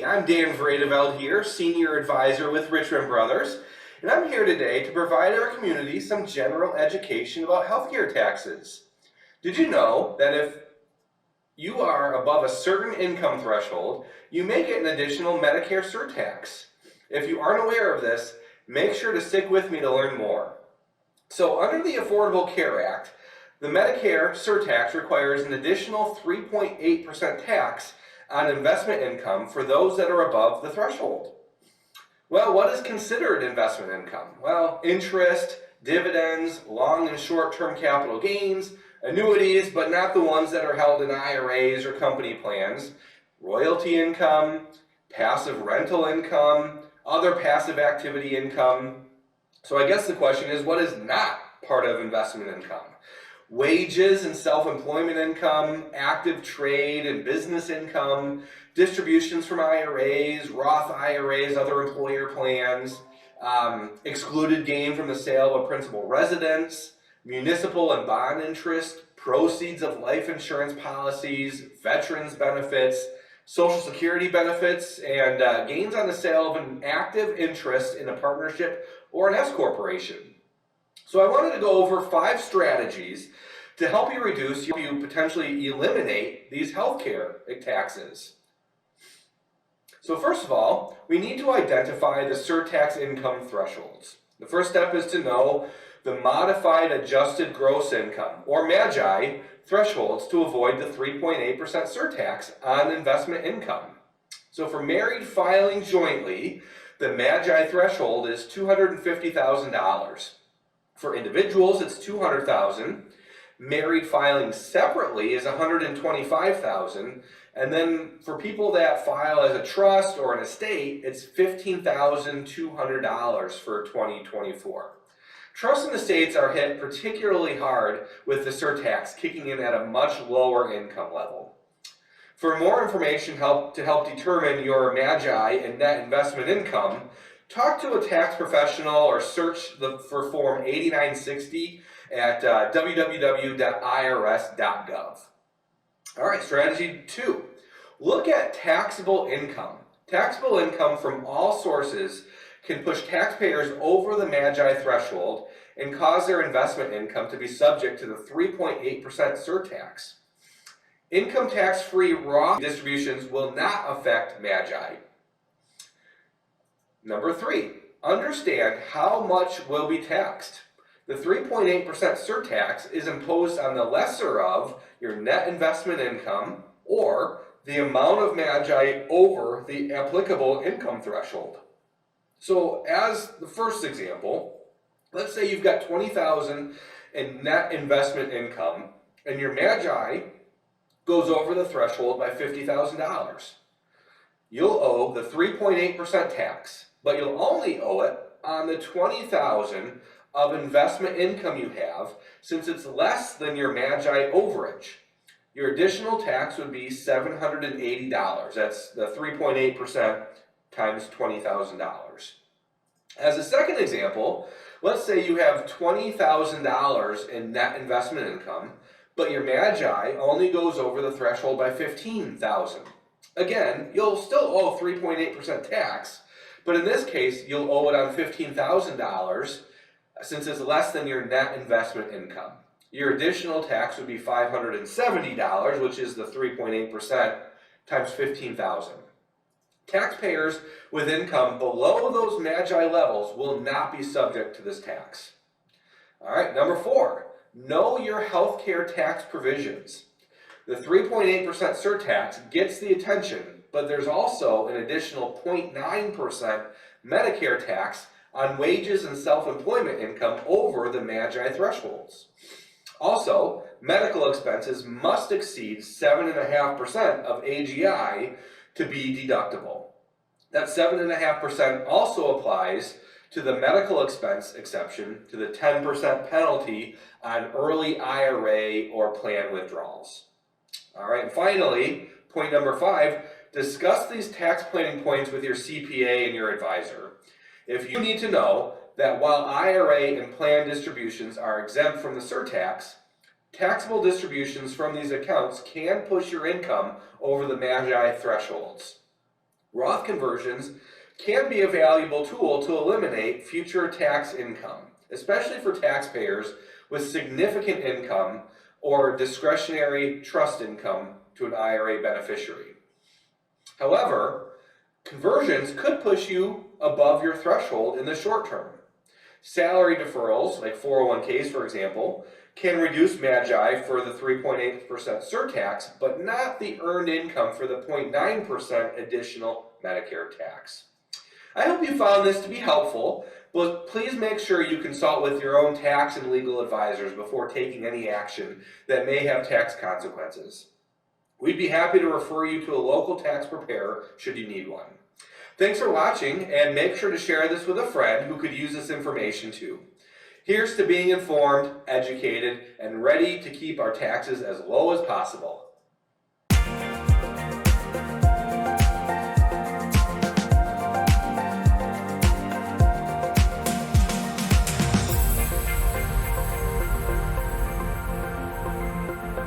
I'm Dan Vredeveld here, Senior Advisor with Richmond Brothers, and I'm here today to provide our community some general education about healthcare taxes. Did you know that if you are above a certain income threshold, you may get an additional Medicare surtax? If you aren't aware of this, make sure to stick with me to learn more. So under the Affordable Care Act, the Medicare surtax requires an additional 3.8% tax on investment income for those that are above the threshold. Well, what is considered investment income? Well, interest, dividends, long and short-term capital gains, annuities, but not the ones that are held in IRAs or company plans, royalty income, passive rental income, other passive activity income. So I guess the question is, what is not part of investment income? Wages and self-employment income, active trade and business income, distributions from IRAs, Roth IRAs, other employer plans, excluded gain from the sale of a principal residence, municipal and bond interest, proceeds of life insurance policies, veterans benefits, Social Security benefits, and gains on the sale of an active interest in a partnership or an S corporation. So I wanted to go over 5 strategies to help you reduce, you potentially eliminate these healthcare taxes. So first of all, we need to identify the surtax income thresholds. The first step is to know the modified adjusted gross income, or MAGI, thresholds to avoid the 3.8% surtax on investment income. So for married filing jointly, the MAGI threshold is $250,000. For individuals, it's $200,000. Married filing separately is $125,000. And then for people that file as a trust or an estate, it's $15,200 for 2024. Trusts and estates are hit particularly hard with the surtax kicking in at a much lower income level. For more information to help determine your MAGI and net investment income, talk to a tax professional or search for Form 8960 at www.irs.gov. All right, strategy 2. Look at taxable income. Taxable income from all sources can push taxpayers over the MAGI threshold and cause their investment income to be subject to the 3.8% surtax. Income tax-free Roth distributions will not affect MAGI. Number 3, understand how much will be taxed. The 3.8% surtax is imposed on the lesser of your net investment income or the amount of MAGI over the applicable income threshold. So as the first example, let's say you've got $20,000 in net investment income and your MAGI goes over the threshold by $50,000. You'll owe the 3.8% tax, but you'll only owe it on the $20,000 of investment income you have, since it's less than your MAGI overage. Your additional tax would be $780. That's the 3.8% times $20,000. As a second example, let's say you have $20,000 in net investment income, but your MAGI only goes over the threshold by $15,000. Again, you'll still owe 3.8% tax, but in this case, you'll owe it on $15,000 since it's less than your net investment income. Your additional tax would be $570, which is the 3.8% times $15,000. Taxpayers with income below those MAGI levels will not be subject to this tax. All right, number 4, know your healthcare tax provisions. The 3.8% surtax gets the attention, but there's also an additional 0.9% Medicare tax on wages and self-employment income over the MAGI thresholds. Also, medical expenses must exceed 7.5% of AGI to be deductible. That 7.5% also applies to the medical expense exception to the 10% penalty on early IRA or plan withdrawals. All right, and finally, point number 5, discuss these tax planning points with your CPA and your advisor. If you need to know that while IRA and plan distributions are exempt from the surtax, taxable distributions from these accounts can push your income over the MAGI thresholds. Roth conversions can be a valuable tool to eliminate future tax income, especially for taxpayers with significant income or discretionary trust income to an IRA beneficiary. However, conversions could push you above your threshold in the short term. Salary deferrals, like 401ks for example, can reduce MAGI for the 3.8% surtax, but not the earned income for the 0.9% additional Medicare tax. I hope you found this to be helpful, but please make sure you consult with your own tax and legal advisors before taking any action that may have tax consequences. We'd be happy to refer you to a local tax preparer should you need one. Thanks for watching, and make sure to share this with a friend who could use this information too. Here's to being informed, educated, and ready to keep our taxes as low as possible.